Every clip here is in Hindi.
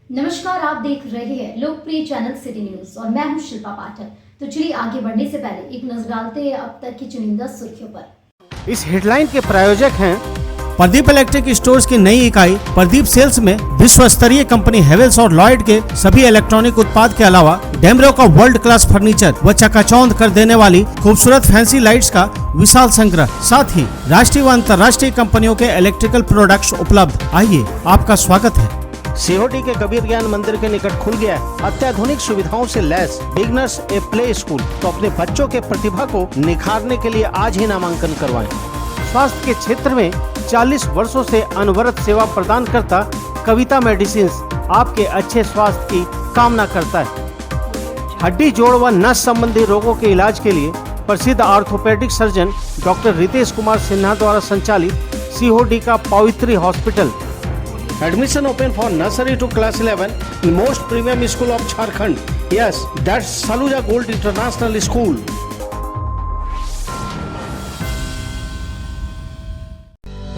नमस्कार, आप देख रहे हैं लोकप्रिय चैनल सिटी न्यूज और मैं हूं शिल्पा पाठक। तो चलिए आगे बढ़ने से पहले एक नजर डालते हैं अब तक की चुनिंदा सुर्खियों पर। इस हेडलाइन के प्रायोजक हैं प्रदीप इलेक्ट्रिक स्टोर्स की नई इकाई प्रदीप सेल्स में विश्व स्तरीय कंपनी हेवेल्स और लॉयड के सभी इलेक्ट्रॉनिक उत्पाद के अलावा डेमरो का वर्ल्ड क्लास फर्नीचर व चकाचौंध कर देने वाली खूबसूरत फैंसी लाइट्स का विशाल संग्रह, साथ ही राष्ट्रीय व अंतर्राष्ट्रीय कंपनियों के इलेक्ट्रिकल प्रोडक्ट्स उपलब्ध। आइए, आपका स्वागत है। सीहोडी के कबीर ज्ञान मंदिर के निकट खुल गया है अत्याधुनिक सुविधाओं से lace beginners a play school. तो अपने बच्चों के प्रतिभा को निखारने के लिए आज ही नामांकन करवाएं। स्वास्थ्य के क्षेत्र में 40 वर्षों से अनवरत सेवा प्रदान करता कविता मेडिसिन आपके अच्छे स्वास्थ्य की कामना करता है। हड्डी, जोड़ व नस संबंधी रोगों के इलाज के लिए प्रसिद्ध orthopaedic surgeon doctor Ritesh Kumar Sinha द्वारा संचालित सीहोडी का Pavitri hospital. Admission open for nursery to class 11 in most premium school of Jharkhand. Yes, that's Saluja Gold International School.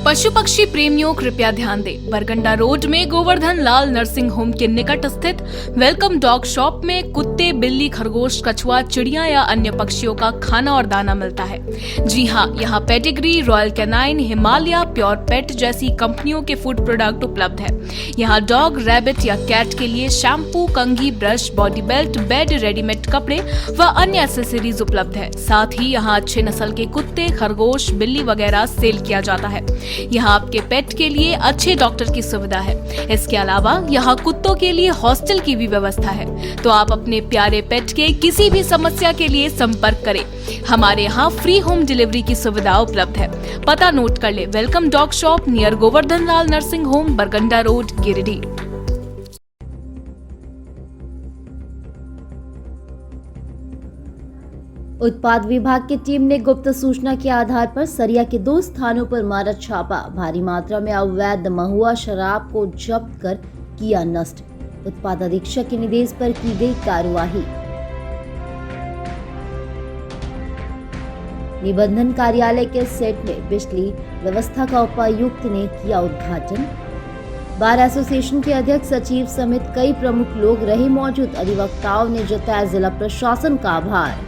पशु पक्षी प्रेमियों कृपया ध्यान दें। बरगंडा रोड में गोवर्धन लाल नर्सिंग होम के निकट स्थित वेलकम डॉग शॉप में कुत्ते, बिल्ली, खरगोश, कछुआ, चिड़िया या अन्य पक्षियों का खाना और दाना मिलता है। जी हाँ, यहाँ Pedigree, Royal Canin, Himalaya, pure pet जैसी कंपनियों के फूड प्रोडक्ट उपलब्ध है। यहाँ डॉग, रैबिट या कैट के लिए शैम्पू, कंघी, brush, body belt, bed, readymade कपड़े व अन्य एक्सेसरीज उपलब्ध है। साथ ही यहाँ अच्छे नस्ल के कुत्ते, खरगोश, बिल्ली वगैरह सेल किया जाता है। यहाँ आपके पेट के लिए अच्छे डॉक्टर की सुविधा है। इसके अलावा यहाँ कुत्तों के लिए हॉस्टल की भी व्यवस्था है। तो आप अपने प्यारे पेट के किसी भी समस्या के लिए संपर्क करें। हमारे यहाँ फ्री होम डिलीवरी की सुविधा उपलब्ध है। पता नोट कर ले, welcome dog shop near Govardhan Lal nursing home, Barganda road, Giridih. उत्पाद विभाग की टीम ने गुप्त सूचना के आधार पर सरिया के 2 स्थानों पर मारा छापा। भारी मात्रा में अवैध महुआ शराब को जब्त कर किया नष्ट। उत्पाद अधीक्षक के निर्देश पर की गई कार्यवाही। निबंधन कार्यालय के सेट में बिजली व्यवस्था का उपायुक्त ने किया उद्घाटन। बार एसोसिएशन के अध्यक्ष, सचिव समेत कई प्रमुख लोग रहे मौजूद। अधिवक्ताओं ने जताया जिला प्रशासन का आभार।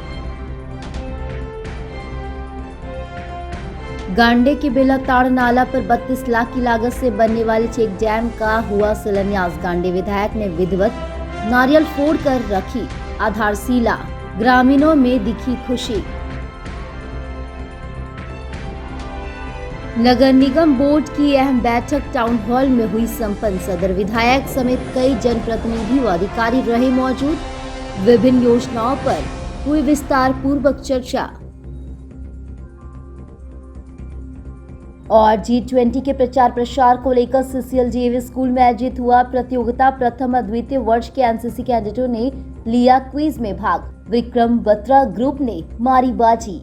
गांडे के बेलाताड़ नाला पर 32 लाख की लागत से बनने वाले चेक डैम का हुआ शिलान्यास। गांडे विधायक ने विधिवत नारियल फोड़कर रखी आधारशिला। ग्रामीणों में दिखी खुशी। नगर निगम बोर्ड की अहम बैठक टाउन हॉल में हुई संपन्न। सदर विधायक समेत कई जनप्रतिनिधि व अधिकारी रहे मौजूद। विभिन्न योजनाओं पर हुई विस्तार पूर्वक चर्चा। और G20 के प्रचार प्रसार को लेकर CCLJV स्कूल में आयोजित हुआ प्रतियोगिता। प्रथम व द्वितीय वर्ष के एनसीसी कैडेटों ने लिया क्विज में भाग। विक्रम बत्रा ग्रुप ने मारी बाजी।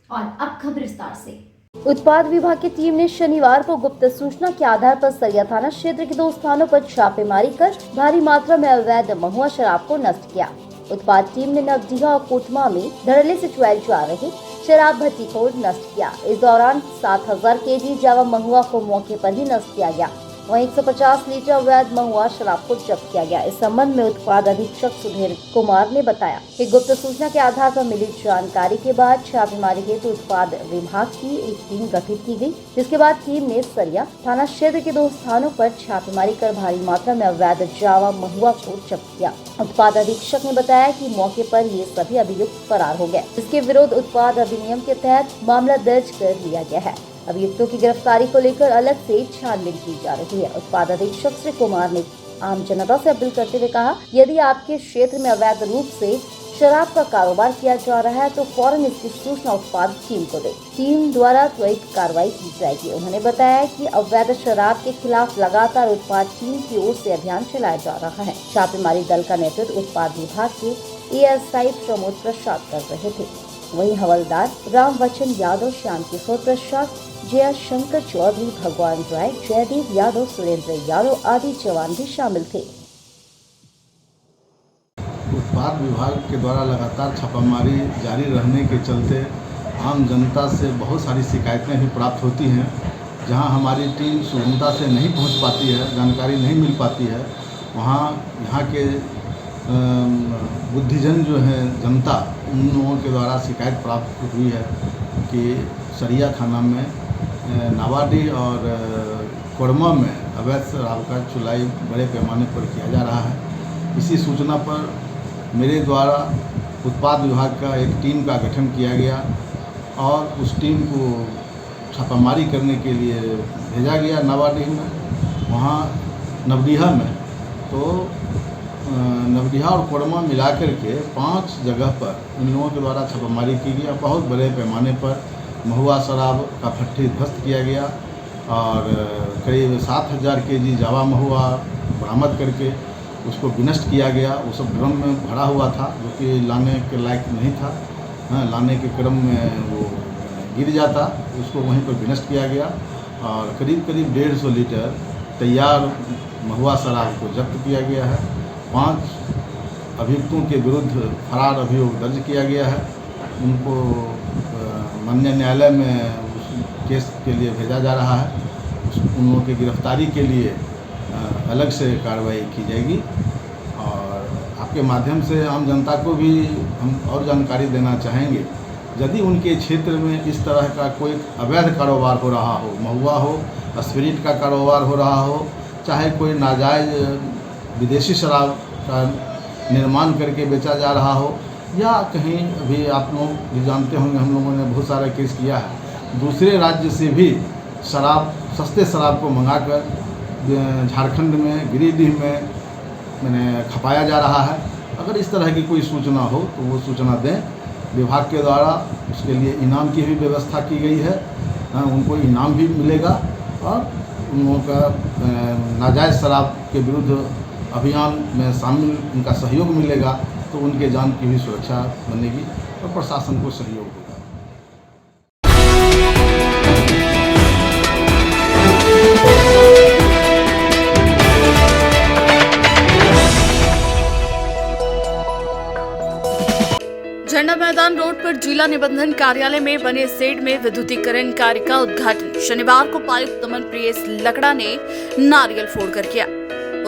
और अब खबर विस्तार से। उत्पाद विभाग की टीम ने शनिवार को गुप्त सूचना के आधार पर सरिया थाना क्षेत्र के 2 स्थानों पर छापेमारी कर भारी मात्रा में अवैध महुआ शराब को नष्ट किया। उत्पाद टीम ने नवडीहा और कोटमा में धड़ल्ले से चुराई जा रही शराब भट्टी को नष्ट किया। इस दौरान 7000 केजी जावा महुआ को मौके पर ही नष्ट किया गया। वहीं 150 लीटर अवैध महुआ शराब को जब्त किया गया। इस संबंध में उत्पाद अधीक्षक सुधीर कुमार ने बताया कि गुप्त सूचना के आधार पर मिली जानकारी के बाद छापेमारी हेतु उत्पाद विभाग की एक टीम गठित की गई, जिसके बाद टीम ने सरिया थाना क्षेत्र के 2 स्थानों पर छापेमारी कर भारी मात्रा में अवैध जावा महुआ को जब्त किया। उत्पाद अधीक्षक ने बताया कि मौके पर ये सभी अभियुक्त फरार हो गए, जिसके विरुद्ध उत्पाद अधिनियम के तहत मामला दर्ज कर लिया गया है। अभियुक्तों की गिरफ्तारी को लेकर अलग से छानबीन की जा रही है। उत्पाद अधीक्षक श्री कुमार ने आम जनता से अपील करते हुए कहा, यदि आपके क्षेत्र में अवैध रूप से शराब का कारोबार किया जा रहा है तो फौरन इसकी सूचना उत्पाद टीम को दे। टीम द्वारा त्वरित कार्रवाई की जाएगी। उन्होंने बताया कि अवैध शराब के खिलाफ लगातार उत्पाद टीम की ओर से अभियान चलाया जा रहा है। छापेमारी दल का नेतृत्व उत्पाद विभाग के ASI प्रमोद प्रसाद कर रहे थे। वहीं हवलदार राम वचन यादव, श्याम किशोर प्रसाद, जया शंकर चौधरी, भगवान राय, जयदेव यादव, सुरेंद्र यादव आदि जवान भी शामिल थे। उत्पाद विभाग के द्वारा लगातार छापामारी जारी रहने के चलते आम जनता से बहुत सारी शिकायतें भी प्राप्त होती हैं। जहां हमारी टीम सुगमता से नहीं पहुंच पाती है, जानकारी नहीं मिल पाती है, वहां यहाँ के बुद्धिजन जो हैं, जनता, उन लोगों के द्वारा शिकायत प्राप्त हुई है कि सरिया थाना में नावाडीह और कोरमा में अवैध शराब का चुलाई बड़े पैमाने पर किया जा रहा है। इसी सूचना पर मेरे द्वारा उत्पाद विभाग का एक टीम का गठन किया गया और उस टीम को छापामारी करने के लिए भेजा गया नावाडीह में। वहाँ नवडीहा में तो नवडीहा और कोरमा मिलाकर के 5 जगह पर इन लोगों के द्वारा छापामारी की गई। बहुत बड़े पैमाने पर महुआ शराब का भट्ठी ध्वस्त किया गया और करीब 7000 केजी जावा महुआ बरामद करके उसको विनष्ट किया गया। वो सब ड्रम में भरा हुआ था जो कि लाने के लायक नहीं था। लाने के क्रम में वो गिर जाता, उसको वहीं पर विनष्ट किया गया और करीब 150 लीटर तैयार महुआ शराब को जब्त किया गया है। 5 अभियुक्तों के विरुद्ध फरार अभियोग दर्ज किया गया है। उनको माननीय न्यायालय में उस केस के लिए भेजा जा रहा है। उन लोगों की गिरफ्तारी के लिए अलग से कार्रवाई की जाएगी और आपके माध्यम से आम जनता को भी हम और जानकारी देना चाहेंगे। यदि उनके क्षेत्र में इस तरह का कोई अवैध कारोबार हो रहा हो, महुआ हो, स्पिरिट का कारोबार हो रहा हो, चाहे कोई नाजायज़ विदेशी शराब का निर्माण करके बेचा जा रहा हो, या कहीं भी आप लोग भी जानते होंगे, हम लोगों ने बहुत सारा केस किया है, दूसरे राज्य से भी शराब, सस्ते शराब को मंगाकर झारखंड में, गिरिडीह में मैंने खपाया जा रहा है। अगर इस तरह की कोई सूचना हो तो वो सूचना दें। विभाग के द्वारा उसके लिए इनाम की भी व्यवस्था की गई है। उनको इनाम भी मिलेगा और उन लोगों का नाजायज़ शराब के विरुद्ध अभियान में शामिल उनका सहयोग मिलेगा तो उनके जान की भी सुरक्षा बनेगी और प्रशासन को सहयोग होगा। झंडा मैदान रोड पर जिला निबंधन कार्यालय में बने शेड में विद्युतीकरण कार्य का उद्घाटन शनिवार को उपायुक्त दमन प्रियेश लकड़ा ने नारियल फोड़कर किया।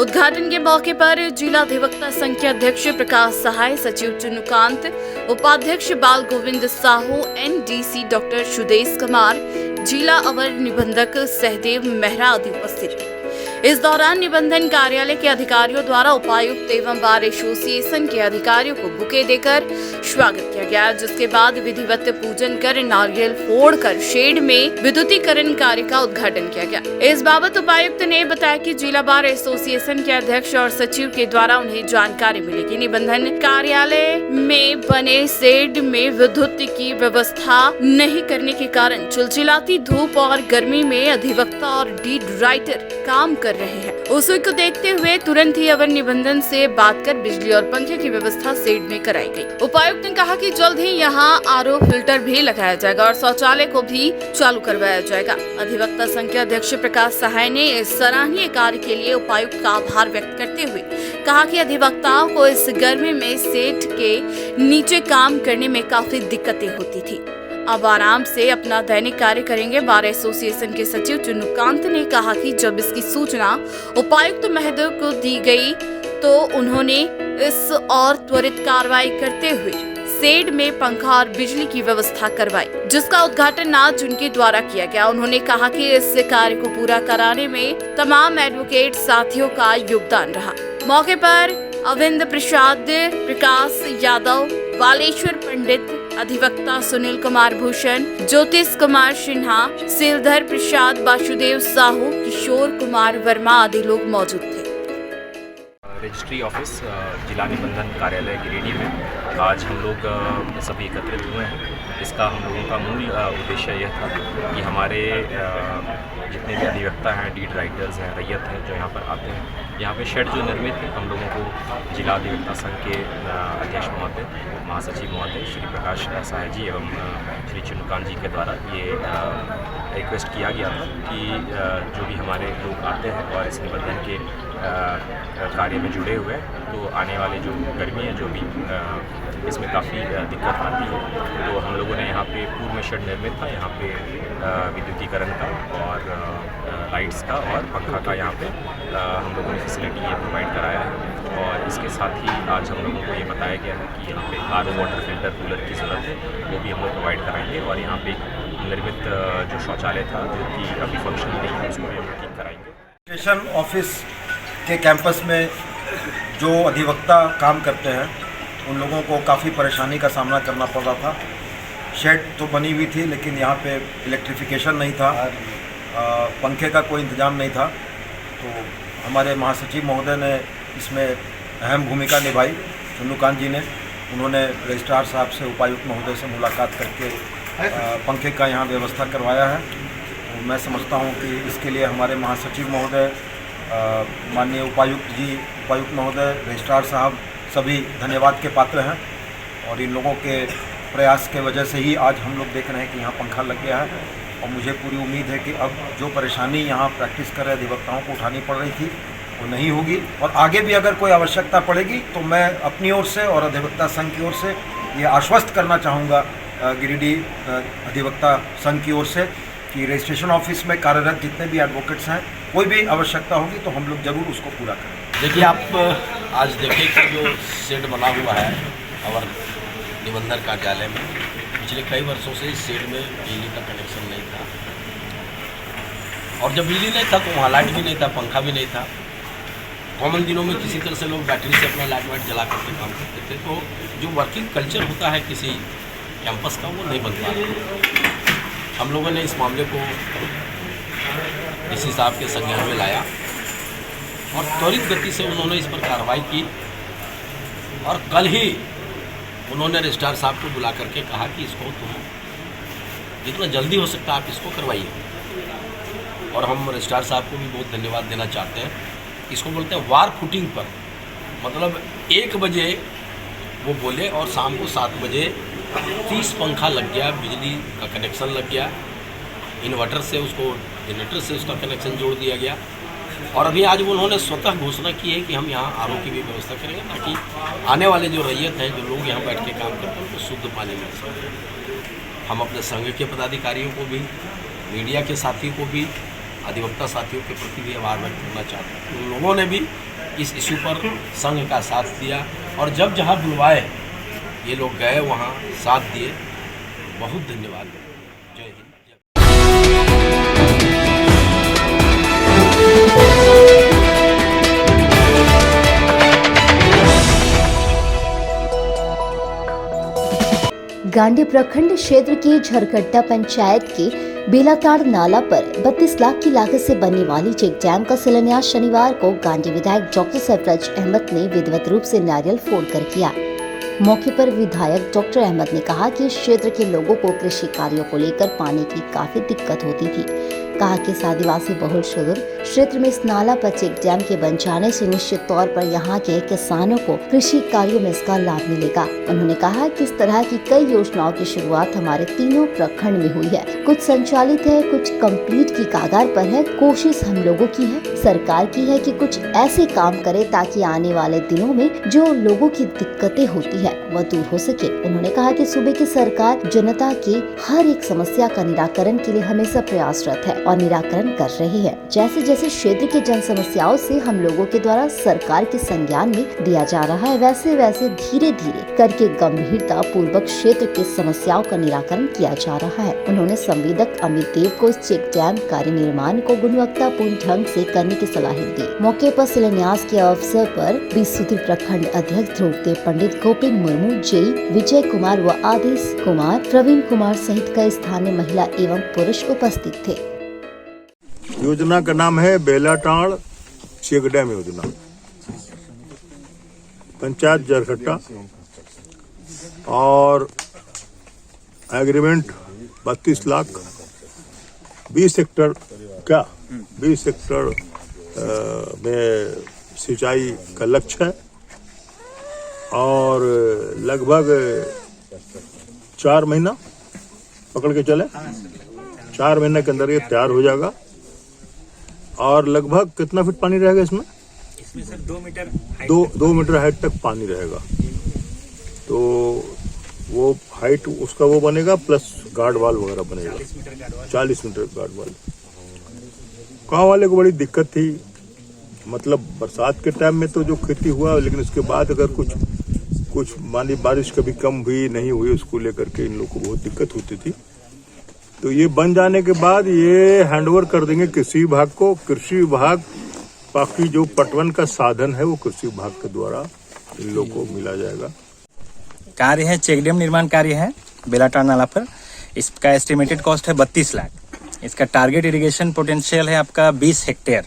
उद्घाटन के मौके पर जिला अधिवक्ता संघ के अध्यक्ष प्रकाश सहाय, सचिव चुनुकांत, उपाध्यक्ष बाल गोविंद साहू, एनडीसी डॉक्टर सुदेश कुमार, जिला अवर निबंधक सहदेव मेहरा आदि उपस्थित थे। इस दौरान निबंधन कार्यालय के अधिकारियों द्वारा उपायुक्त एवं बार एसोसिएशन के अधिकारियों को बुके देकर स्वागत किया गया, जिसके बाद विधिवत पूजन कर नारियल फोड़कर शेड में विद्युतीकरण कार्य का उद्घाटन किया गया। इस बाबत उपायुक्त ने बताया कि जिला बार एसोसिएशन के अध्यक्ष और सचिव के द्वारा उन्हें जानकारी मिलेगी। निबंधन कार्यालय में बने शेड में विद्युत की व्यवस्था नहीं करने के कारण चिलचिलाती धूप और गर्मी में अधिवक्ता और डीड राइटर काम कर रहे हैं। उसी को देखते हुए तुरंत ही अवर निबंधन से बात कर बिजली और पंखे की व्यवस्था शेड में कराई गई। उपायुक्त ने कहा कि जल्द ही यहां आरओ फिल्टर भी लगाया जाएगा और शौचालय को भी चालू करवाया जाएगा। अधिवक्ता संघ के अध्यक्ष प्रकाश सहाय ने इस सराहनीय कार्य के लिए उपायुक्त का आभार व्यक्त करते हुए कहा कि अधिवक्ताओं को इस गर्मी में शेड के नीचे काम करने में काफी दिक्कतें होती थी, अब आराम से अपना दैनिक कार्य करेंगे। बार एसोसिएशन के सचिव चुनुकांत ने कहा कि जब इसकी सूचना उपायुक्त महोदय को दी गई तो उन्होंने इस और त्वरित कार्रवाई करते हुए शेड में पंखा और बिजली की व्यवस्था करवाई, जिसका उद्घाटन आज उनके द्वारा किया गया। उन्होंने कहा कि इस कार्य को पूरा कराने में तमाम एडवोकेट साथियों का योगदान रहा। मौके पर अविंद प्रसाद, प्रकाश यादव, बालेश्वर पंडित, अधिवक्ता सुनील कुमार भूषण, ज्योतिष कुमार सिन्हा, सिलधर प्रसाद, वासुदेव साहू, किशोर कुमार वर्मा आदि लोग मौजूद थे। रजिस्ट्री ऑफिस जिला निबंधन कार्यालय गिरिडीह में आज हम लोग सभी एकत्रित हुए हैं। इसका हम लोगों का मूल उद्देश्य यह था कि हमारे जितने भी अधिवक्ता हैं, डीड राइटर्स हैं, रैयत हैं जो यहाँ पर आते हैं, यहाँ पे शेड जो निर्मित है हम लोगों को जिला अधिवक्ता संघ के अध्यक्ष महोदय, महासचिव महोदय श्री प्रकाश सहाय जी एवं श्री चुनुकांत जी के द्वारा ये रिक्वेस्ट किया गया था कि जो भी हमारे लोग आते हैं और इस निबंधन के कार्य में जुड़े हुए हैं, तो आने वाले जो गर्मी है, जो भी इसमें काफ़ी दिक्कत आती है, तो हम लोगों ने यहाँ पे पूर्व में शेड निर्मित था, यहाँ पे विद्युतीकरण का और लाइट्स का और पंखा का यहाँ पे हम लोगों ने फैसिलिटी ये प्रोवाइड कराया है। और इसके साथ ही आज हम लोगों को ये बताया गया है कि यहाँ पे RO वाटर फिल्टर कूलर की ज़रूरत है, वो भी हम लोग प्रोवाइड कराएंगे। और यहाँ पे निर्मित जो शौचालय था जो कि अभी फंक्शन नहीं है, उसको भी हम लोग ठीक कराएंगे। एजुकेशन ऑफिस के कैंपस में जो अधिवक्ता काम करते हैं उन लोगों को काफ़ी परेशानी का सामना करना पड़ रहा था। शेड तो बनी हुई थी लेकिन यहाँ पे इलेक्ट्रिफिकेशन नहीं था, पंखे का कोई इंतज़ाम नहीं था। तो हमारे महासचिव महोदय ने इसमें अहम भूमिका निभाई, चंद्रकांत जी ने। उन्होंने रजिस्ट्रार साहब से, उपायुक्त महोदय से मुलाकात करके पंखे का यहाँ व्यवस्था करवाया है। तो मैं समझता हूँ कि इसके लिए हमारे महासचिव महोदय, माननीय उपायुक्त महोदय, रजिस्ट्रार साहब सभी धन्यवाद के पात्र हैं। और इन लोगों के प्रयास के वजह से ही आज हम लोग देख रहे हैं कि यहाँ पंखा लग गया है। और मुझे पूरी उम्मीद है कि अब जो परेशानी यहाँ प्रैक्टिस कर रहे अधिवक्ताओं को उठानी पड़ रही थी वो नहीं होगी। और आगे भी अगर कोई आवश्यकता पड़ेगी तो मैं अपनी ओर से और अधिवक्ता संघ की ओर से ये आश्वस्त करना चाहूँगा गिरिडीह अधिवक्ता संघ की ओर से कि रजिस्ट्रेशन ऑफिस में कार्यरत जितने भी एडवोकेट्स हैं, कोई भी आवश्यकता होगी तो हम लोग ज़रूर उसको पूरा करेंगे। देखिए, आप आज देखें कि जो शेड बना हुआ है और निबंधन कार्यालय में, पिछले कई वर्षों से इस शेड में बिजली का कनेक्शन नहीं था। और जब बिजली नहीं था तो वहाँ लाइट भी नहीं था, पंखा भी नहीं था। कॉमन दिनों में किसी तरह से लोग बैटरी से अपना लाइट वाइट जला करके काम करते थे। तो जो वर्किंग कल्चर होता है किसी कैंपस का, वो नहीं बन पा रहा। हम लोगों ने इस मामले को डीसी साहब के संज्ञान में लाया और त्वरित गति से उन्होंने इस पर कार्रवाई की। और कल ही उन्होंने रजिस्ट्रार साहब को बुला करके कहा कि इसको तुम जितना जल्दी हो सकता आप इसको करवाइए। और हम रजिस्ट्रार साहब को भी बहुत धन्यवाद देना चाहते हैं। इसको बोलते हैं वार फुटिंग पर, मतलब 1 बजे वो बोले और शाम को 7 बजे 30 पंखा लग गया, बिजली का कनेक्शन लग गया, इन्वर्टर से उसको, जनरेटर से उसका कनेक्शन जोड़ दिया गया। और अभी आज उन्होंने स्वतः घोषणा की है कि हम यहाँ RO की भी व्यवस्था करेंगे ताकि आने वाले जो रैयत हैं, जो लोग यहाँ बैठ के काम करते हैं, उनको शुद्ध पानी मिल सके। हम अपने संघ के पदाधिकारियों को भी, मीडिया के साथियों को भी, अधिवक्ता साथियों के प्रति भी आभार व्यक्त करना चाहते हैं। उन लोगों ने भी इस इशू पर संघ का साथ दिया और जब जहाँ बुलवाए ये लोग गए, वहाँ साथ दिए। बहुत धन्यवाद। जय हिंद। गांडी प्रखंड क्षेत्र के झरकट्टा पंचायत के बेलाताड़ नाला पर 32 लाख की लागत से बनने वाली चेक डैम का शिलान्यास शनिवार को गांडी विधायक डॉक्टर सरफराज अहमद ने विधिवत रूप से नारियल फोड़कर किया। मौके पर विधायक डॉक्टर अहमद ने कहा कि इस क्षेत्र के लोगों को कृषि कार्यों को लेकर पानी की काफी दिक्कत होती थी। कहा कि इस आदिवासी बहुल सुदूर क्षेत्र में इस नाला पर चेक डैम के बन जाने से निश्चित तौर पर यहाँ के किसानों को कृषि कार्यों में इसका लाभ मिलेगा। उन्होंने कहा कि इस तरह की कई योजनाओं की शुरुआत हमारे तीनों प्रखंड में हुई है। कुछ संचालित है, कुछ कंप्लीट की कागार पर है। कोशिश हम लोगों की है, सरकार की है कि कुछ ऐसे काम करे ताकि आने वाले दिनों में जो लोगों की दिक्कतें होती है वह दूर हो सके। उन्होंने कहा कि सूबे की सरकार जनता की हर एक समस्या का निराकरण के लिए हमेशा प्रयासरत है और निराकरण कर रही है। जैसे जैसे क्षेत्र के जन समस्याओं से हम लोगों के द्वारा सरकार के संज्ञान में दिया जा रहा है, वैसे वैसे धीरे धीरे करके गंभीरता पूर्वक क्षेत्र के समस्याओं का निराकरण किया जा रहा है। उन्होंने संवेदक अमित देव को इस चेक डैम कार्य निर्माण को गुणवत्तापूर्ण ढंग से करने की सलाह दी। मौके पर शिलान्यास के अवसर पर बीसूत्री प्रखंड अध्यक्ष ध्रुवदेव पंडित, गोपिन मुर्मू, जय विजय कुमार व आदेश कुमार, प्रवीण कुमार सहित कई स्थानीय महिला एवं पुरुष उपस्थित थे। योजना का नाम है बेलाताड़ चेक डैम योजना, पंचायत झरकट्टा, और एग्रीमेंट 32 लाख 20 हेक्टर क्या 20 हेक्टर में सिंचाई का लक्ष्य है और लगभग 4 महीना पकड़ के चले 4 महीने के अंदर ये तैयार हो जाएगा। और लगभग कितना फीट पानी रहेगा इसमें? इसमें सर 2 मीटर 2 मीटर हाइट तक पानी रहेगा। तो वो हाइट उसका वो बनेगा, प्लस गार्ड वाल वगैरह बनेगा। 40 मीटर गार्ड वाल। गाँव वाले को बड़ी दिक्कत थी, मतलब बरसात के टाइम में तो जो खेती हुआ, लेकिन उसके बाद अगर कुछ मानी बारिश कभी कम हुई नहीं हुई, उसको लेकर के इन लोगों को बहुत दिक्कत होती थी। तो ये बन जाने के बाद ये हैंडओवर कर देंगे कृषि विभाग को। कृषि विभाग बाकी जो पटवन का साधन है वो कृषि विभाग के द्वारा इन लोगों को मिला जाएगा। कार्य है, चेक डैम निर्माण कार्य है बेलाटांड़ नाला पर। इसका एस्टिमेटेड कॉस्ट है 32 लाख। इसका टारगेट इरिगेशन पोटेंशियल है आपका 20 हेक्टेयर।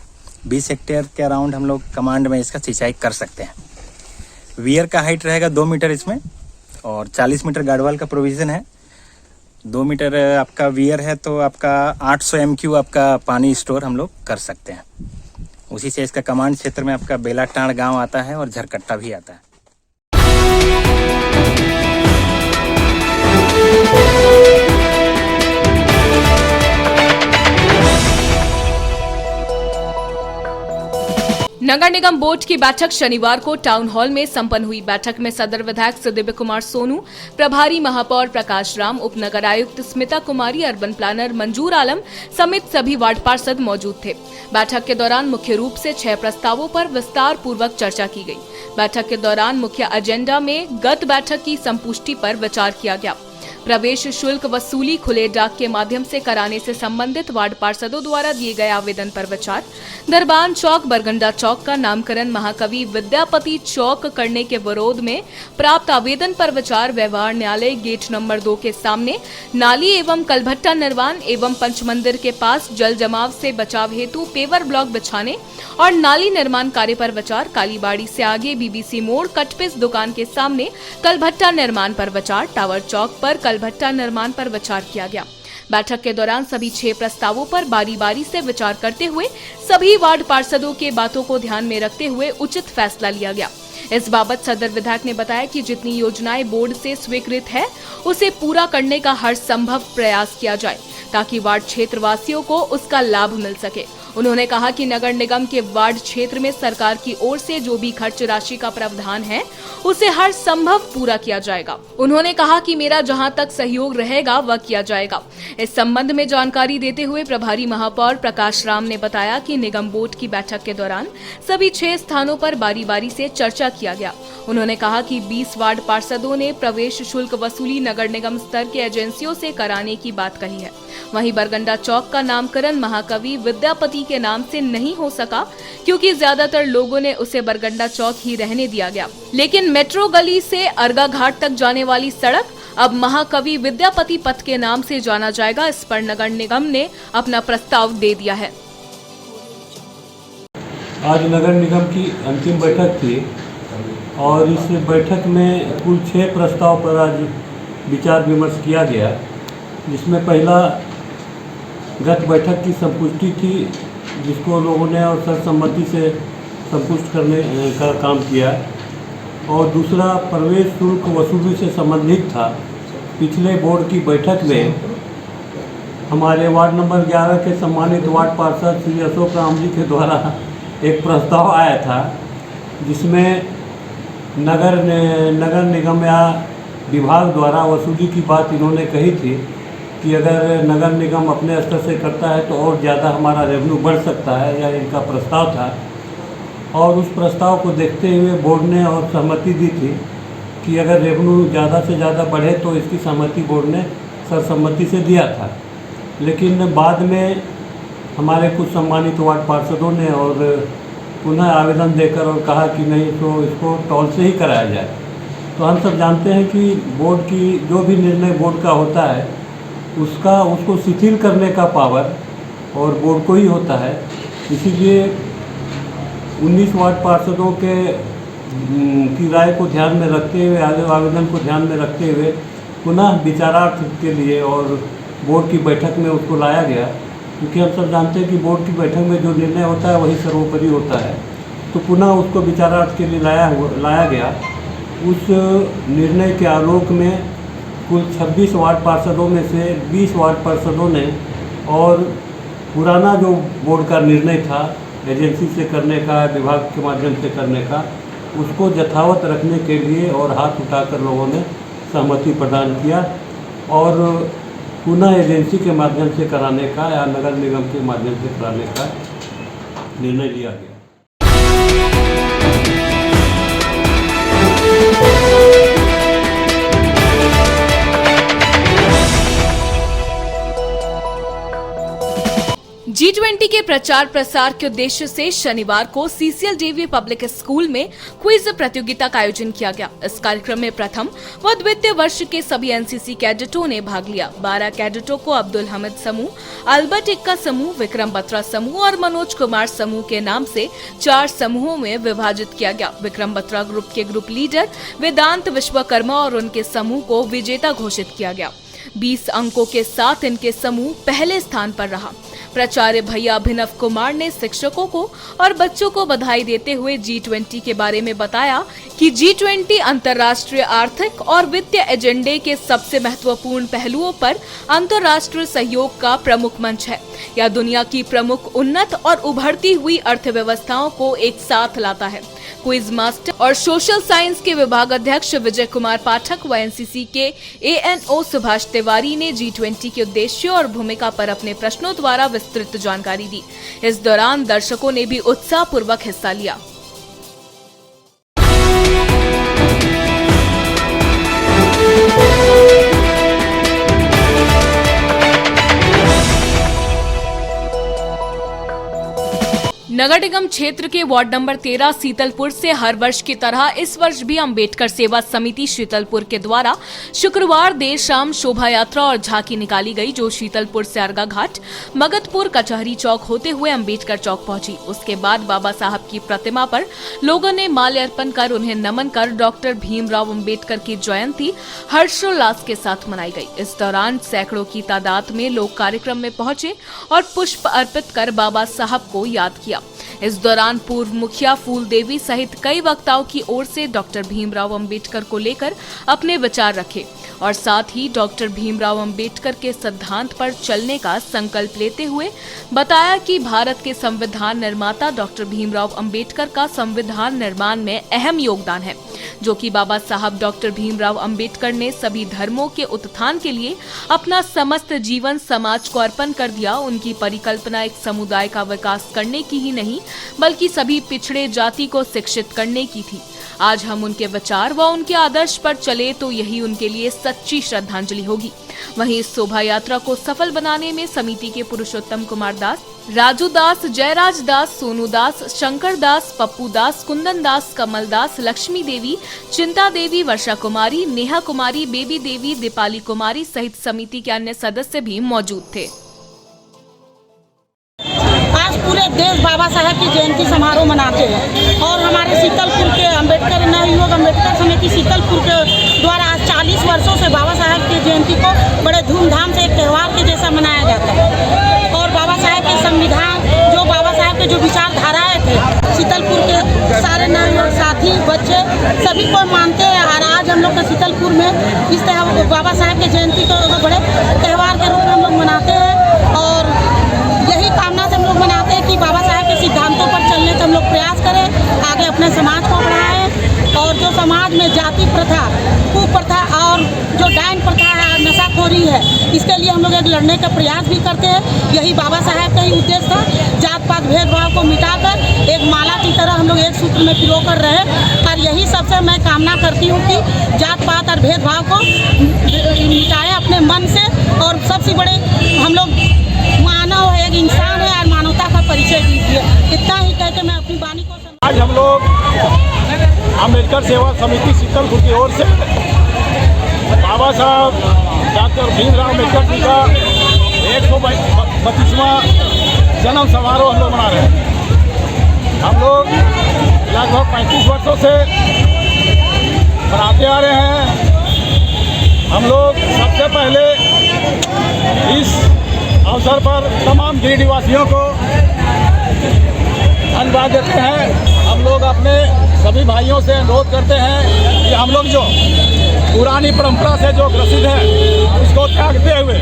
20 हेक्टेयर के अराउंड हम लोग कमांड में इसका सिंचाई कर सकते हैं। वियर का हाइट रहेगा 2 मीटर इसमें, और 40 मीटर गार्डवाल का प्रोविज़न है। 2 मीटर आपका वियर है तो आपका 800 MQ आपका पानी स्टोर हम लोग कर सकते हैं। उसी से इसका कमांड क्षेत्र में आपका बेलाटांड़ गांव आता है और झरकट्टा भी आता है। नगर निगम बोर्ड की बैठक शनिवार को टाउन हॉल में संपन्न हुई। बैठक में सदर विधायक दिव्य कुमार सोनू, प्रभारी महापौर प्रकाश राम, उप नगर आयुक्त स्मिता कुमारी, अर्बन प्लानर मंजूर आलम समेत सभी वार्ड पार्षद मौजूद थे। बैठक के दौरान मुख्य रूप से 6 प्रस्तावों पर विस्तार पूर्वक चर्चा की गई। बैठक के दौरान मुख्य एजेंडा में गत बैठक की संपुष्टि पर विचार किया गया। प्रवेश शुल्क वसूली खुले डाक के माध्यम से कराने से संबंधित वार्ड पार्षदों द्वारा दिए गए आवेदन पर विचार। दरबान चौक बरगंडा चौक का नामकरण महाकवि विद्यापति चौक करने के विरोध में प्राप्त आवेदन पर विचार। व्यवहार न्यायालय गेट नंबर 2 के सामने नाली एवं कलभट्टा निर्माण एवं पंचमंदिर के पास जल जमाव से बचाव हेतु पेवर ब्लॉक बिछाने और नाली निर्माण कार्य पर विचार। कालीबाड़ी से आगे BBC मोड़ कटपिस दुकान के सामने कलभट्टा निर्माण पर विचार। टावर चौक पर कलभट्टा निर्माण पर विचार किया गया। बैठक के दौरान सभी 6 प्रस्तावों पर बारी बारी से विचार करते हुए सभी वार्ड पार्षदों के बातों को ध्यान में रखते हुए उचित फैसला लिया गया। इस बाबत सदर विधायक ने बताया कि जितनी योजनाएं बोर्ड से स्वीकृत है उसे पूरा करने का हर संभव प्रयास किया जाए ताकि वार्ड क्षेत्र वासियों को उसका लाभ मिल सके। उन्होंने कहा कि नगर निगम के वार्ड क्षेत्र में सरकार की ओर से जो भी खर्च राशि का प्रावधान है उसे हर संभव पूरा किया जाएगा। उन्होंने कहा कि मेरा जहां तक सहयोग रहेगा वह किया जाएगा। इस संबंध में जानकारी देते हुए प्रभारी महापौर प्रकाश राम ने बताया कि निगम बोर्ड की बैठक के दौरान सभी 6 स्थानों पर बारी बारी से चर्चा किया गया। उन्होंने कहा कि 20 वार्ड पार्षदों ने प्रवेश शुल्क वसूली नगर निगम स्तर के एजेंसियों से कराने की बात कही है। वहीं बरगंडा चौक का नामकरण महाकवि विद्यापति के नाम से नहीं हो सका क्योंकि ज्यादातर लोगों ने उसे बरगंडा चौक ही रहने दिया गया। लेकिन मेट्रो गली से अर्गा घाट तक जाने वाली सड़क अब महाकवि विद्यापति पथ के नाम से जाना जाएगा। इस पर नगर निगम ने अपना प्रस्ताव दे दिया है। आज नगर निगम की अंतिम बैठक थी और इस बैठक में कुल 6 प्रस्ताव पर आज विचार विमर्श किया गया, जिसमें पहला गत बैठक की संपुष्टि थी जिसको लोगों ने और सर्वसम्मति से संतुष्ट करने का काम किया, और दूसरा प्रवेश शुल्क वसूली से संबंधित था। पिछले बोर्ड की बैठक में हमारे वार्ड नंबर 11 के सम्मानित वार्ड पार्षद श्री अशोक राम जी के द्वारा एक प्रस्ताव आया था जिसमें नगर निगम या विभाग द्वारा वसूली की बात इन्होंने कही थी कि अगर नगर निगम अपने स्तर से करता है तो और ज़्यादा हमारा रेवेन्यू बढ़ सकता है, या इनका प्रस्ताव था। और उस प्रस्ताव को देखते हुए बोर्ड ने और सहमति दी थी कि अगर रेवेन्यू ज़्यादा से ज़्यादा बढ़े तो इसकी सहमति बोर्ड ने सर्वसम्मति से दिया था। लेकिन बाद में हमारे कुछ सम्मानित वार्ड पार्षदों ने और पुनः आवेदन देकर और कहा कि नहीं तो इसको टॉल से ही कराया जाए। तो हम सब जानते हैं कि बोर्ड की जो भी निर्णय बोर्ड का होता है उसको शिथिल करने का पावर और बोर्ड को ही होता है। इसीलिए 19 वार्ड पार्षदों की राय को ध्यान में रखते हुए, आवेदन को ध्यान में रखते हुए पुनः विचारार्थ के लिए और बोर्ड की बैठक में उसको लाया गया, क्योंकि हम सब जानते हैं कि बोर्ड की बैठक में जो निर्णय होता है वही सर्वोपरि होता है। तो पुनः उसको विचारार्थ के लिए लाया गया। उस निर्णय के आलोक में कुल 26 वार्ड पार्षदों में से 20 वार्ड पार्षदों ने और पुराना जो बोर्ड का निर्णय था एजेंसी से करने का, विभाग के माध्यम से करने का, उसको यथावत रखने के लिए और हाथ उठाकर लोगों ने सहमति प्रदान किया और पुनः एजेंसी के माध्यम से कराने का या नगर निगम के माध्यम से कराने का निर्णय लिया गया। G20 के प्रचार प्रसार के उद्देश्य से शनिवार को सीसीएल डीवी पब्लिक स्कूल में क्विज प्रतियोगिता का आयोजन किया गया। इस कार्यक्रम में प्रथम व द्वितीय वर्ष के सभी एनसीसी कैडेटों ने भाग लिया। 12 कैडेटों को अब्दुल हमीद समूह, अल्बर्ट इक्का समूह, विक्रम बत्रा समूह और मनोज कुमार समूह के नाम से 4 समूहों में विभाजित किया गया। विक्रम बत्रा ग्रुप के ग्रुप लीडर वेदांत विश्वकर्मा और उनके समूह को विजेता घोषित किया गया। 20 अंकों के साथ इनके समूह पहले स्थान पर रहा। प्राचार्य भैया अभिनव कुमार ने शिक्षकों को और बच्चों को बधाई देते हुए G20 के बारे में बताया कि G20 अंतर्राष्ट्रीय आर्थिक और वित्तीय एजेंडे के सबसे महत्वपूर्ण पहलुओं पर अंतर्राष्ट्रीय सहयोग का प्रमुख मंच है। यह दुनिया की प्रमुख उन्नत और उभरती हुई अर्थव्यवस्थाओं को एक साथ लाता है। क्विज मास्टर और सोशल साइंस के विभाग अध्यक्ष विजय कुमार पाठक व एनसीसी के एएनओ सुभाष तिवारी ने G20 के उद्देश्य और भूमिका पर अपने प्रश्नों द्वारा विस्तृत जानकारी दी। इस दौरान दर्शकों ने भी उत्साहपूर्वक हिस्सा लिया। नगर निगम क्षेत्र के वार्ड नंबर 13 शीतलपुर से हर वर्ष की तरह इस वर्ष भी अंबेडकर सेवा समिति शीतलपुर के द्वारा शुक्रवार देर शाम शोभा यात्रा और झांकी निकाली गई, जो शीतलपुर से अर्गा घाट, मगधपुर, कचहरी चौक होते हुए अंबेडकर चौक पहुंची। उसके बाद बाबा साहब की प्रतिमा पर लोगों ने माल्यार्पण कर उन्हें नमन कर डॉक्टर भीमराव अंबेडकर की जयंती हर्षोल्लास के साथ मनाई गई। इस दौरान सैकड़ों की तादाद में लोग कार्यक्रम में पहुंचे और पुष्प अर्पित कर बाबा साहब को याद किया। इस दौरान पूर्व मुखिया फूल देवी सहित कई वक्ताओं की ओर से डॉक्टर भीमराव अंबेडकर को लेकर अपने विचार रखे और साथ ही डॉक्टर भीमराव अंबेडकर के सिद्धांत पर चलने का संकल्प लेते हुए बताया कि भारत के संविधान निर्माता डॉक्टर भीमराव अंबेडकर का संविधान निर्माण में अहम योगदान है, जो कि बाबा साहब डॉक्टर भीमराव अंबेडकर ने सभी धर्मों के उत्थान के लिए अपना समस्त जीवन समाज को अर्पण कर दिया। उनकी परिकल्पना एक समुदाय का विकास करने की ही नहीं बल्कि सभी पिछड़े जाति को शिक्षित करने की थी। आज हम उनके विचार व उनके आदर्श पर चले तो यही उनके लिए सच्ची श्रद्धांजलि होगी। वहीं इस शोभा यात्रा को सफल बनाने में समिति के पुरुषोत्तम कुमार दास, राजू दास, जयराज दास, सोनू दास, शंकर दास, पप्पू दास, कुंदन दास, कमल दास, लक्ष्मी देवी, चिंता देवी, वर्षा कुमारी, नेहा कुमारी, बेबी देवी, दीपाली कुमारी सहित समिति के अन्य सदस्य भी मौजूद थे। आज पूरे देश बाबा साहब की जयंती समारोह मनाते हैं और हमारे शीतलपुर के अम्बेडकर नवयुवक अम्बेडकर समिति शीतलपुर के द्वारा आज 40 वर्षों से बाबा साहब की जयंती को बड़े धूमधाम से एक त्यौहार के जैसा मनाया जाता है। और बाबा साहब के संविधान, जो बाबा साहब के जो विचारधाराएं थे, शीतलपुर के सारे नवयुवक साथी बच्चे सभी को मानते हैं। और आज हम लोग के शीतलपुर में इस तरह बाबा साहब की जयंती को बड़े त्यौहार के रूप में हम लोग मनाते हैं और यही कामना से हम लोग मनाते हैं कि बाबा साहब के सिद्धांतों पर चलने का हम लोग प्रयास करें, आगे अपने समाज को बढ़ाएं और जो समाज में जाति प्रथा, कुप्रथा और जो डायन प्रथा है, नशाखोरी है, इसके लिए हम लोग एक लड़ने का प्रयास भी करते हैं। यही बाबा साहब का ही उद्देश्य था, जात पात भेदभाव को मिटाकर एक माला की तरह हम लोग एक सूत्र में पिरो कर रहे। और यही सबसे मैं कामना करती हूँ कि जात पात और भेदभाव को मिटाएं अपने मन से और सबसे बड़े हम लोग मानव है, एक इंसान है और मानवता का परिचय दीजिए। इतना ही कह के मैं अपनी वाणी को आज हम लोग अम्बेडकर सेवा समिति शीतलपुर की ओर से बाबा साहब डॉक्टर भीमराव अम्बेडकर जी का 132वां जन्म समारोह हम लोग मना रहे हैं। हम लोग लगभग 35 वर्षों से मनाते आ रहे हैं। हम लोग सबसे पहले इस अवसर पर तमाम गिरिडीह वासियों को धन्यवाद देते हैं। हम लोग अपने सभी भाइयों से अनुरोध करते हैं कि हम लोग जो पुरानी परंपरा से जो ग्रसित है उसको त्यागते हुए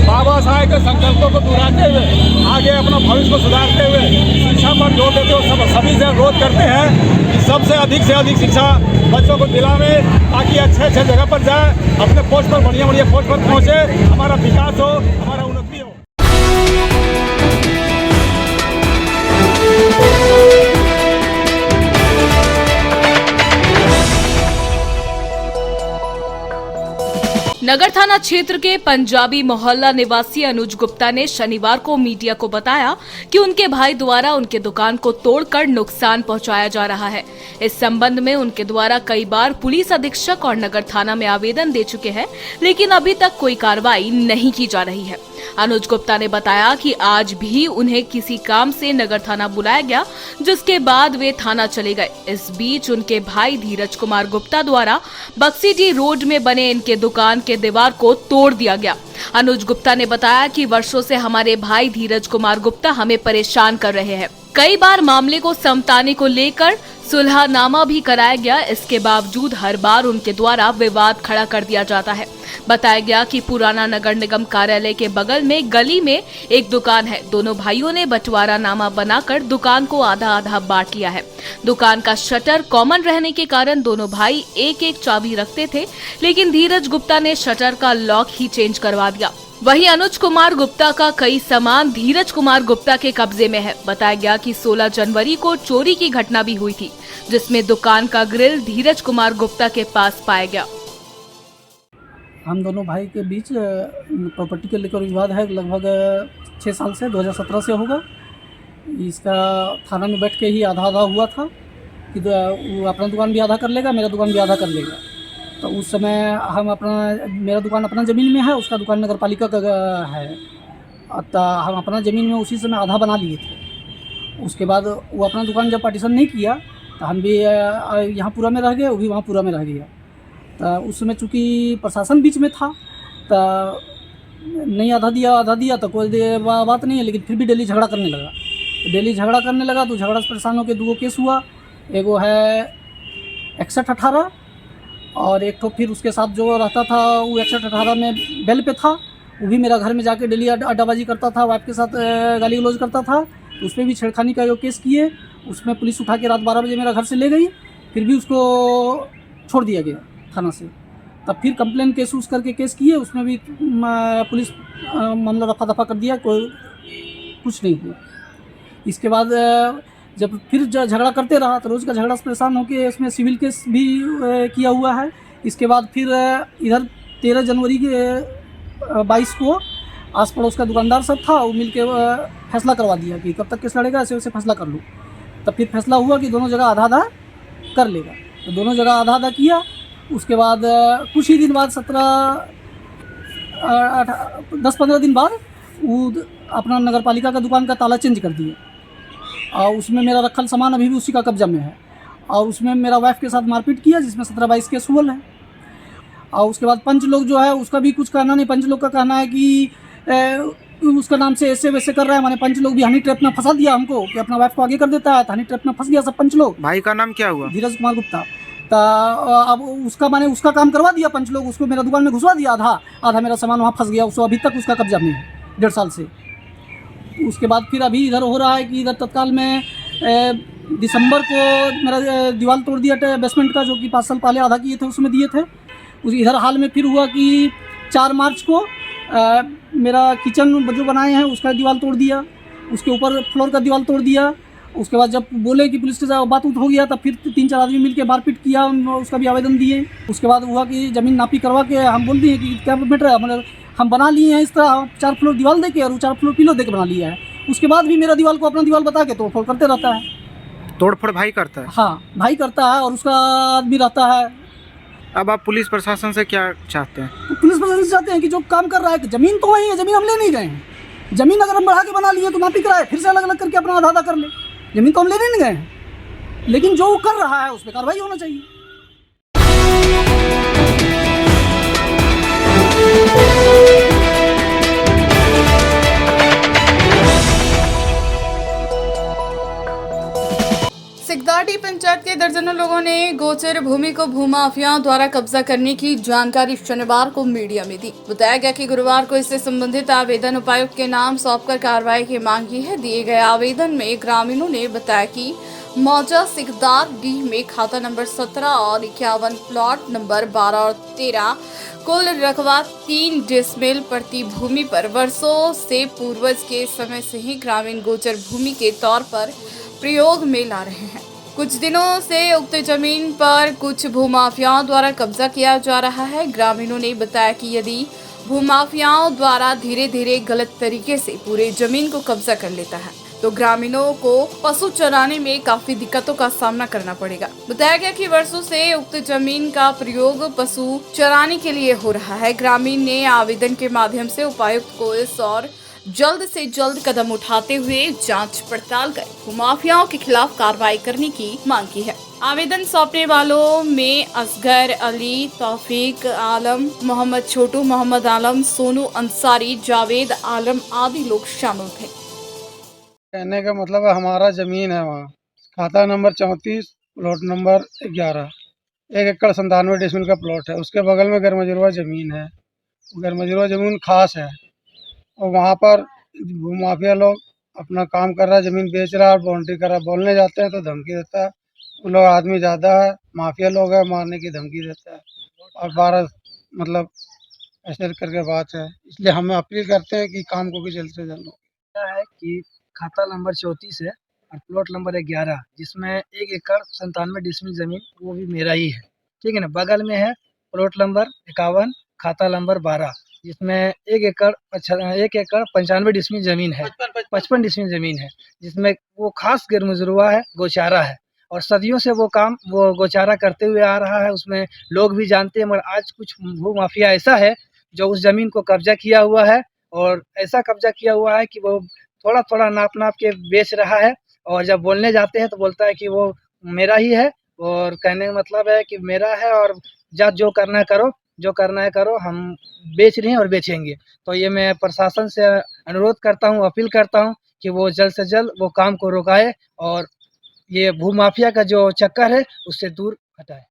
बाबा साहेब के संकल्पों को दोहराते हुए आगे अपना भविष्य को सुधारते हुए शिक्षा पर जोर देते हुए सभी से अनुरोध करते हैं कि सबसे अधिक शिक्षा बच्चों को दिलावे, ताकि अच्छे जगह पर जाए, अपने पोस्ट पर बढ़िया पोस्ट पर पहुँचे, हमारा विकास हो, हमारा उन्नति हो। नगर थाना क्षेत्र के पंजाबी मोहल्ला निवासी अनुज गुप्ता ने शनिवार को मीडिया को बताया कि उनके भाई द्वारा उनके दुकान को तोड़कर नुकसान पहुंचाया जा रहा है। इस संबंध में उनके द्वारा कई बार पुलिस अधीक्षक और नगर थाना में आवेदन दे चुके हैं, लेकिन अभी तक कोई कार्रवाई नहीं की जा रही है। अनुज गुप्ता ने बताया कि आज भी उन्हें किसी काम से नगर थाना बुलाया गया, जिसके बाद वे थाना चले गए। इस बीच उनके भाई धीरज कुमार गुप्ता द्वारा बक्सीडी रोड में बने इनके दुकान के दीवार को तोड़ दिया गया। अनुज गुप्ता ने बताया कि वर्षों से हमारे भाई धीरज कुमार गुप्ता हमें परेशान कर रहे हैं। कई बार मामले को समझाने को लेकर सुलहनामा भी कराया गया, इसके बावजूद हर बार उनके द्वारा विवाद खड़ा कर दिया जाता है। बताया गया कि पुराना नगर निगम कार्यालय के बगल में गली में एक दुकान है। दोनों भाइयों ने बंटवारा नामा बनाकर दुकान को आधा आधा बांट लिया है। दुकान का शटर कॉमन रहने के कारण दोनों भाई एक एक चाबी रखते थे, लेकिन धीरज गुप्ता ने शटर का लॉक ही चेंज करवा दिया। वहीं अनुज कुमार गुप्ता का कई सामान धीरज कुमार गुप्ता के कब्जे में है। बताया गया कि 16 जनवरी को चोरी की घटना भी हुई थी, जिसमें दुकान का ग्रिल धीरज कुमार गुप्ता के पास पाया गया। हम दोनों भाई के बीच प्रॉपर्टी के लेकर विवाद है, लगभग 6 साल से, 2017 से होगा। इसका थाना में बैठ के ही आधा आधा हुआ था कि वो अपना दुकान भी आधा कर लेगा, मेरा दुकान भी आधा कर लेगा। तो उस समय मेरा दुकान अपना ज़मीन में है, उसका दुकान नगर पालिका का है। तो हम अपना ज़मीन में उसी समय आधा बना लिए थे। उसके बाद वो अपना दुकान जब पार्टीशन नहीं किया तो हम भी यहाँ पूरा में रह गए, वो भी वहाँ पूरा में रह गया। तो उस समय चूँकि प्रशासन बीच में था तो नहीं आधा दिया तो कोई बात नहीं है, लेकिन फिर भी डेली झगड़ा करने लगा। तो झगड़ा से परेशान होकर 2 केस हुआ। एगो है 61-18 और एक तो फिर उसके साथ जो रहता था वो 61-18 में बेल पे था। वो भी मेरा घर में जाके डेली अड्डाबाजी करता था, वाइफ के साथ गाली गलौज करता था। तो उस पर भी छेड़खानी का जो केस किए, उसमें पुलिस उठा के रात 12 बजे मेरा घर से ले गई। फिर भी उसको छोड़ दिया गया थाना से। तब फिर कंप्लेन केस करके केस किए, उसमें भी पुलिस मामला रफा दफा कर दिया, कोई कुछ नहीं हुआ। इसके बाद जब फिर झगड़ा करते रहा तो रोज़ का झगड़ा से परेशान होकर इसमें सिविल केस भी किया हुआ है। इसके बाद फिर इधर 13 जनवरी के 22 को आस पड़ोस का दुकानदार सब था, वो मिल के फैसला करवा दिया कि कब तक केस लड़ेगा, ऐसे वैसे फैसला कर लो। तब फिर फैसला हुआ कि दोनों जगह आधा आधा कर लेगा। तो दोनों जगह आधा आधा किया। उसके बाद कुछ ही दिन बाद 10-15 दिन बाद वो अपना नगर पालिका का दुकान का ताला चेंज कर दिया। और उसमें मेरा रखल सामान अभी भी उसी का कब्जा में है। और उसमें मेरा वाइफ के साथ मारपीट किया, जिसमें 17-22 केस हुआ है। और उसके बाद पंच लोग जो है उसका भी कुछ कहना नहीं। पंच लोग का कहना है कि उसका नाम से ऐसे वैसे कर रहा है। मैंने पंच लोग भी हनी ट्रैप में फंसा दिया हमको कि अपना वाइफ को आगे कर देता है। तो हनी ट्रैप में फंस गया सब पंच लोग। भाई का नाम क्या हुआ? धीरज कुमार गुप्ता। तो अब उसका काम करवा दिया पंच लोग, उसको मेरा दुकान में घुसवा दिया। आधा मेरा सामान वहाँ फंस गया। उसको अभी तक उसका कब्जा में है 1.5 साल से। उसके बाद फिर अभी इधर हो रहा है कि इधर तत्काल में दिसंबर को मेरा दीवार तोड़ दिया बेसमेंट का, जो कि 5 साल पहले आधा किए थे उसमें दिए थे। इधर हाल में फिर हुआ कि 4 मार्च को मेरा किचन जो बनाए हैं उसका दीवार तोड़ दिया, उसके ऊपर फ्लोर का दीवार तोड़ दिया। उसके बाद जब बोले कि पुलिस के साथ बात हो गया तब फिर 3-4 आदमी मिलकर मारपीट किया, उसका भी आवेदन दिए। उसके बाद हुआ कि ज़मीन नापी करवा के हम बोल दिए कि क्या मैटर है, मतलब हम बना लिए हैं इस तरह 4 फ्लोर दीवार दे के और 4 फ्लोर पिलो दे के बना लिया है। उसके बाद भी मेरा दीवार को अपना दीवार बता के तोड़फोड़ करते रहता है। तोड़फोड़ भाई करता है? हाँ, भाई करता है और उसका आदमी रहता है। अब आप पुलिस प्रशासन से क्या चाहते हैं? तो पुलिस प्रशासन से चाहते हैं कि जो काम कर रहा है, कि ज़मीन तो वही है, ज़मीन हम ले नहीं गए हैं। ज़मीन अगर हम बढ़ा के बना लिए तो नापी कराए, फिर से अलग अलग करके अपना आधा आधा कर ले। ज़मीन तो हम लेने नहीं गए हैं, लेकिन जो वो कर रहा है उस पर कार्रवाई होना चाहिए। सिकदार नवाडी पंचायत के दर्जनों लोगों ने गोचर भूमि को भूमाफियाओं द्वारा कब्जा करने की जानकारी शनिवार को मीडिया में दी। बताया गया कि गुरुवार को इससे संबंधित आवेदन उपायुक्त के नाम सौंपकर कार्रवाई की मांग की है। दिए गए आवेदन में ग्रामीणों ने बताया कि मौजा सिकदार डीह में खाता नंबर 17 और 51 प्लॉट नंबर 12 और 13 कुल रकबा 3 डेसिमल प्रति भूमि पर वर्षों से पूर्वज के समय से ही ग्रामीण गोचर भूमि के तौर पर प्रयोग में ला रहे हैं। कुछ दिनों से उक्त जमीन पर कुछ भूमाफियाओं द्वारा कब्जा किया जा रहा है। ग्रामीणों ने बताया कि यदि भूमाफियाओं द्वारा धीरे धीरे गलत तरीके से पूरे जमीन को कब्जा कर लेता है तो ग्रामीणों को पशु चराने में काफी दिक्कतों का सामना करना पड़ेगा। बताया गया कि वर्षों से उक्त जमीन का प्रयोग पशु चराने के लिए हो रहा है। ग्रामीण ने आवेदन के माध्यम से उपायुक्त को इस और जल्द से जल्द कदम उठाते हुए जांच पड़ताल कर भूमाफियाओं के खिलाफ कार्रवाई करने की मांग की है। आवेदन सौंपने वालों में असगर अली, तौफीक आलम, मोहम्मद छोटू, मोहम्मद आलम, सोनू अंसारी, जावेद आलम आदि लोग शामिल थे। कहने का मतलब है हमारा ज़मीन है वहाँ, खाता नंबर 34 प्लॉट नंबर 11, 1 एकड़ 97 डेसिमल का प्लॉट है। उसके बगल में गरमजरुआ ज़मीन है। गरमजरुआ ज़मीन खास है और वहाँ पर भूमाफिया लोग अपना काम कर रहा है, ज़मीन बेच रहा है और बाउंड्री कर रहा है। बोलने जाते हैं तो धमकी देता है। वो लोग आदमी ज़्यादा है, माफिया लोग है, मारने की धमकी देता है और 12 मतलब ऐसे करके बात है। इसलिए हम अपील करते हैं कि काम को भी जल्द से जल्द है कि खाता नंबर 34 है और प्लॉट नंबर 11 जिसमें 1 एकड़ 97 डेसिमल ज़मीन वो भी मेरा ही है, ठीक है ना। बगल में है प्लॉट नंबर 51 खाता नंबर 12 जिसमें 1 एकड़ 95 डेसिमल ज़मीन है, 55 डेसिमल ज़मीन है, जिसमें वो खास गैरमजरूआ है, गोचारा है और सदियों से वो काम वो गोचारा करते हुए आ रहा है। उसमें लोग भी जानते हैं, मगर आज कुछ भूमाफिया ऐसा है जो उस ज़मीन को कब्जा किया हुआ है और ऐसा कब्जा किया हुआ है कि वो थोड़ा थोड़ा नाप के बेच रहा है और जब बोलने जाते हैं तो बोलता है कि वो मेरा ही है और कहने का मतलब है कि मेरा है और जो करना है करो, जो करना है करो, हम बेच रहे हैं और बेचेंगे। तो ये मैं प्रशासन से अनुरोध करता हूँ, अपील करता हूँ कि वो जल्द से जल्द वो काम को रोकाए और ये भूमाफिया का जो चक्कर है उससे दूर हटाए।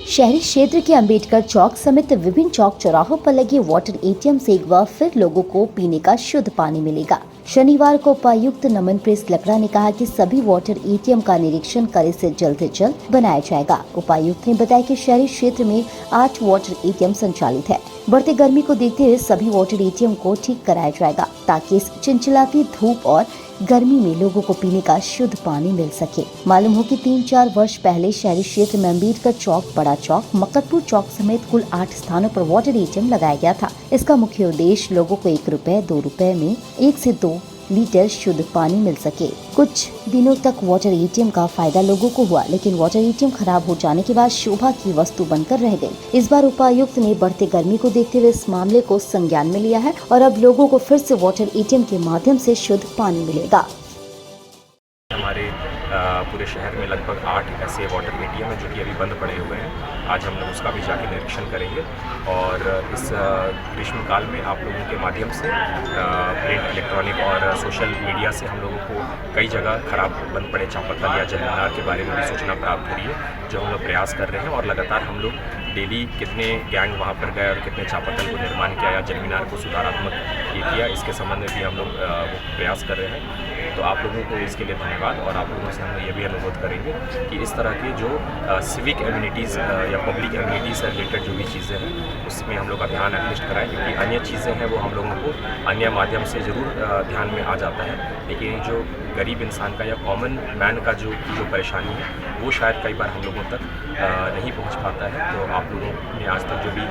शहरी क्षेत्र के अंबेडकर चौक समेत विभिन्न चौक चौराहों पर लगे वाटर एटीएम से एक बार फिर लोगों को पीने का शुद्ध पानी मिलेगा। शनिवार को उपायुक्त नमन प्रेस लकड़ा ने कहा कि सभी वाटर एटीएम का निरीक्षण कर इसे जल्द से जल्द बनाया जाएगा। उपायुक्त ने बताया कि शहरी क्षेत्र में 8 वाटर एटीएम संचालित है। बढ़ते गर्मी को देखते हुए सभी वाटर एटीएम को ठीक कराया जाएगा ताकि इस चिलचिलाती धूप और गर्मी में लोगों को पीने का शुद्ध पानी मिल सके। मालूम हो कि 3-4 वर्ष पहले शहरी क्षेत्र में अम्बेडकर चौक, बड़ा चौक, मक्करपुर चौक समेत कुल 8 स्थानों पर वाटर एटीएम लगाया गया था। इसका मुख्य उद्देश्य लोगों को 1 रुपए, 2 रुपए में 1 से 2 लीटर शुद्ध पानी मिल सके। कुछ दिनों तक वाटर एटीएम का फायदा लोगों को हुआ, लेकिन वाटर एटीएम खराब हो जाने के बाद शोभा की वस्तु बनकर रह गई। इस बार उपायुक्त ने बढ़ते गर्मी को देखते हुए इस मामले को संज्ञान में लिया है और अब लोगों को फिर से वाटर एटीएम के माध्यम से शुद्ध पानी मिलेगा। हमारे पूरे शहर में लगभग 8 ऐसे वाटर एटीएम हैं जो कि अभी बंद पड़े हुए हैं। आज हम लोग उसका भी जाके निरीक्षण करेंगे और इस ग्रीष्मकाल में आप लोगों के माध्यम से प्रिंट, इलेक्ट्रॉनिक और सोशल मीडिया से हम लोगों को कई जगह खराब बंद पड़े चापाकल या जलमीनार के बारे में भी सूचना प्राप्त हो रही है, जो हम लोग प्रयास कर रहे हैं और लगातार हम लोग डेली कितने गैंग वहाँ पर गए और कितने चापाकल को निर्माण किया या जलमीनार को सुधारात्मक किया, इसके संबंध में भी हम लोग वो प्रयास कर रहे हैं। तो आप लोगों को इसके लिए धन्यवाद और आप लोगों से हम ये भी अनुरोध करेंगे कि इस तरह के जो सिविक एम्यूनिटीज़ या पब्लिक एम्यूनिटीज़ से रिलेटेड जो भी चीज़ें हैं उसमें हम लोग का ध्यान एक्टिस्ट कराएं, क्योंकि अन्य चीज़ें हैं वो हम लोगों को अन्य माध्यम से ज़रूर ध्यान में आ जाता है, लेकिन जो गरीब इंसान का या कॉमन मैन का जो परेशानी है वो शायद कई बार हम लोगों तक नहीं पहुंच पाता है। तो आप लोगों ने आज तक जो भी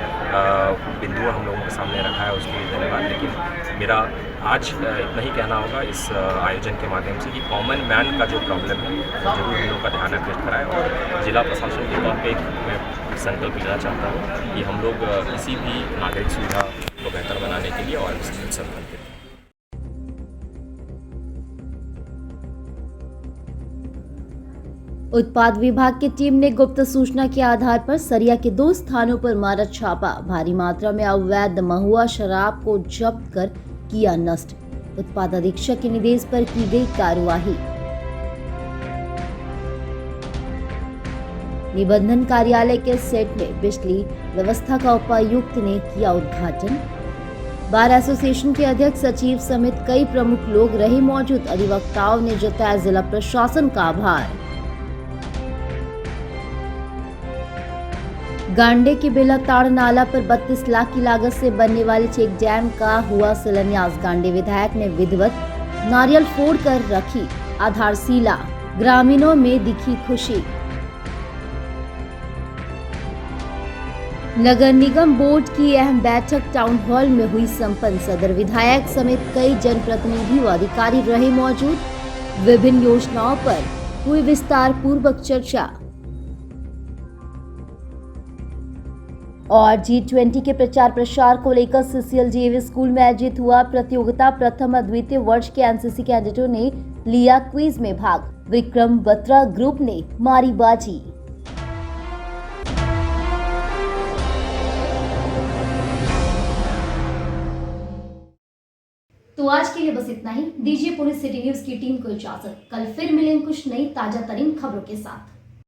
बिंदु हम लोगों के सामने रखा है उसके लिए धन्यवाद। लेकिन मेरा आज इतना ही कहना होगा इस आयोजन के माध्यम से कि कॉमन मैन का जो प्रॉब्लम है जरूर हम लोग का ध्यान एक्टिस्ट कराएं और जिला प्रशासन के तौर पे मैं संकल्प लेना चाहता हूँ कि हम लोग किसी भी नागरिक सुविधा को बेहतर बनाने के लिए और विस्तृत संकल्प करें। उत्पाद विभाग की टीम ने गुप्त सूचना के आधार पर सरिया के 2 स्थानों पर मारा छापा। भारी मात्रा में अवैध महुआ शराब को जब्त कर किया नष्ट। उत्पाद अधीक्षक के निर्देश पर की गई कार्यवाही। निबंधन कार्यालय के सेट में बिजली व्यवस्था का उपायुक्त ने किया उद्घाटन। बार एसोसिएशन के अध्यक्ष सचिव समेत कई प्रमुख लोग रहे मौजूद। अधिवक्ताओं ने जताया जिला प्रशासन का आभार। गांडे के बेलाताड़ नाला पर 32 लाख की लागत से बनने वाले चेक डैम का हुआ शिलान्यास। गांडे विधायक ने विधिवत नारियल फोड़कर रखी आधारशिला। ग्रामीणों में दिखी खुशी। नगर निगम बोर्ड की अहम बैठक टाउन हॉल में हुई संपन्न। सदर विधायक समेत कई जनप्रतिनिधि व अधिकारी रहे मौजूद। विभिन्न योजनाओं पर हुई विस्तार पूर्वक चर्चा। और G20 के प्रचार प्रसार को लेकर CCLJV स्कूल में आयोजित हुआ प्रतियोगिता। प्रथम और द्वितीय वर्ष के एनसीसी कैडेटों ने लिया क्विज में भाग। विक्रम बत्रा ग्रुप ने मारी बाजी। तो आज के लिए बस इतना ही। दीजिए पुणे सिटी न्यूज की टीम को इजाजत। कल फिर मिलेंगे कुछ नई ताजा तरीन खबरों के साथ।